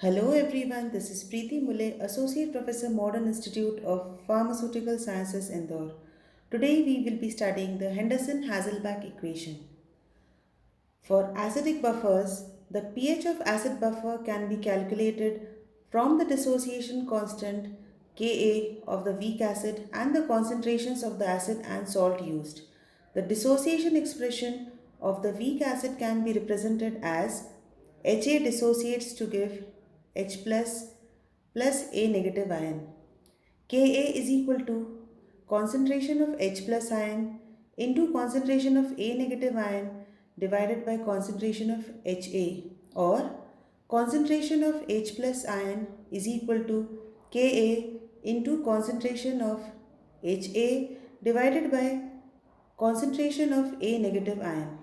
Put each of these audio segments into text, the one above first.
Hello everyone, this is Preeti Mule, Associate Professor, Modern Institute of Pharmaceutical Sciences, Indore. Today we will be studying the Henderson-Hasselbalch equation. For acidic buffers, the pH of acid buffer can be calculated from the dissociation constant Ka of the weak acid and the concentrations of the acid and salt used. The dissociation expression of the weak acid can be represented as Ha dissociates to give H plus A negative ion. Ka is equal to concentration of H plus ion into concentration of A negative ion divided by concentration of Ha, or concentration of H plus ion is equal to Ka into concentration of Ha divided by concentration of A negative ion.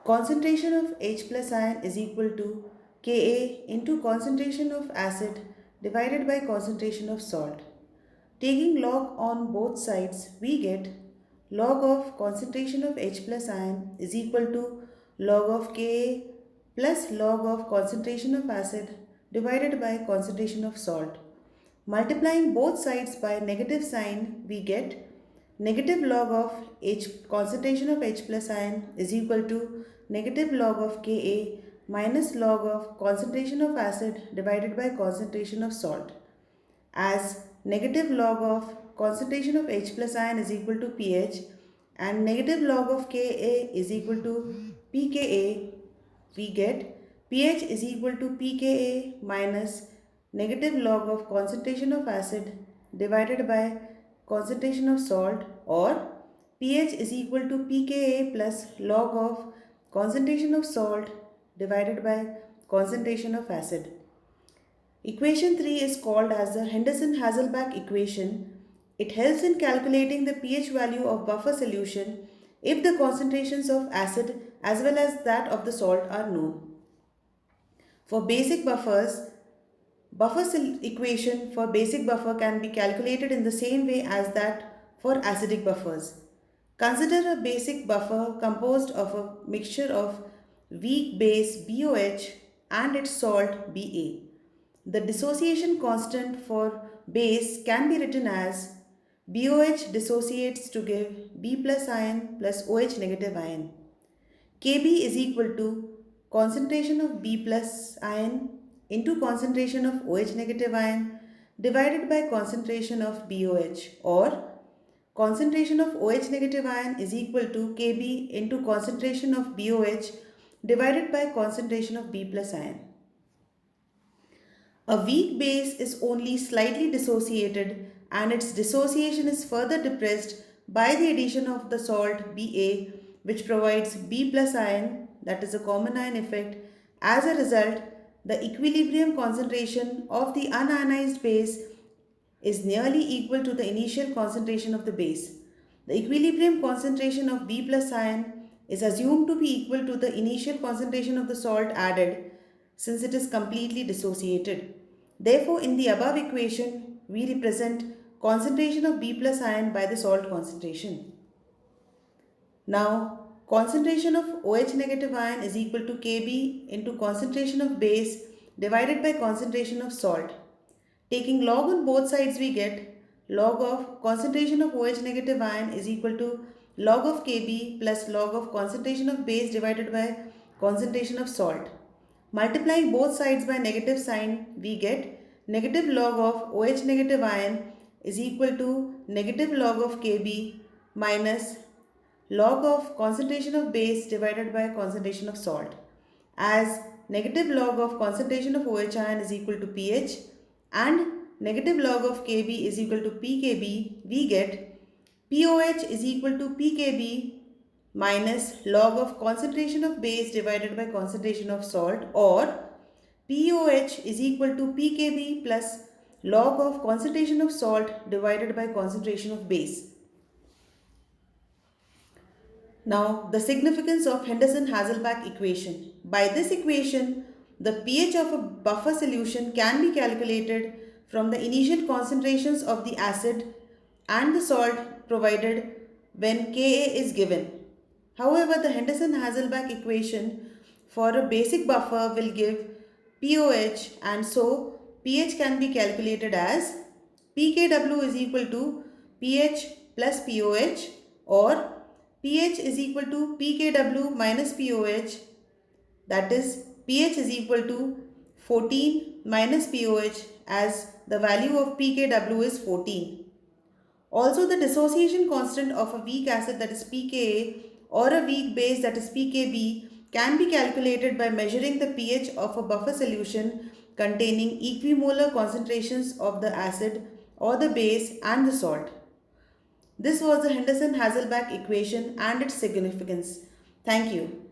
Concentration of H plus ion is equal to Ka into concentration of acid divided by concentration of salt. Taking log on both sides, we get log of concentration of H plus ion is equal to log of Ka plus log of concentration of acid divided by concentration of salt. Multiplying both sides by negative sign, we get negative log of H concentration of H plus ion is equal to negative log of Ka minus log of concentration of acid divided by concentration of salt, as negative log of concentration of H plus ion is equal to pH and negative log of Ka is equal to pKa, we get pH is equal to pKa minus negative log of concentration of acid divided by concentration of salt, or pH is equal to pKa plus log of concentration of salt divided by concentration of acid. Equation 3 is called as the Henderson-Hasselbalch equation. It helps in calculating the pH value of buffer solution if the concentrations of acid as well as that of the salt are known. For basic buffers, equation for basic buffer can be calculated in the same way as that for acidic buffers. Consider a basic buffer composed of a mixture of weak base BOH and its salt Ba. The dissociation constant for base can be written as BOH dissociates to give B plus ion plus OH negative ion. Kb is equal to concentration of B plus ion into concentration of OH negative ion divided by concentration of BOH, or concentration of OH negative ion is equal to Kb into concentration of BOH divided by concentration of B plus ion. A weak base is only slightly dissociated and its dissociation is further depressed by the addition of the salt Ba, which provides B plus ion, that is a common ion effect. As a result, the equilibrium concentration of the unionized base is nearly equal to the initial concentration of the base. The equilibrium concentration of B plus ion is assumed to be equal to the initial concentration of the salt added, since it is completely dissociated. Therefore, in the above equation, we represent concentration of B plus ion by the salt concentration. Now, concentration of OH negative ion is equal to Kb into concentration of base divided by concentration of salt. Taking log on both sides, we get log of concentration of OH negative ion is equal to log of Kb plus log of concentration of base divided by concentration of salt. Multiplying both sides by negative sign, we get negative log of OH negative ion is equal to negative log of Kb minus log of concentration of base divided by concentration of salt, as negative log of concentration of OH ion is equal to pH and negative log of Kb is equal to pKb, we get POH is equal to pKb minus log of concentration of base divided by concentration of salt, or POH is equal to pKb plus log of concentration of salt divided by concentration of base. Now, the significance of Henderson-Hasselbalch equation. By this equation, the pH of a buffer solution can be calculated from the initial concentrations of the acid and the salt provided when Ka is given. However, the Henderson-Hasselbalch equation for a basic buffer will give pOH, and so pH can be calculated as pKw is equal to pH plus pOH, or pH is equal to pKw minus pOH, that is pH is equal to 14 minus pOH, as the value of pKw is 14. Also, the dissociation constant of a weak acid, that is pKa, or a weak base, that is pKb, can be calculated by measuring the pH of a buffer solution containing equimolar concentrations of the acid or the base and the salt. This was the Henderson-Hasselbalch equation and its significance. Thank you.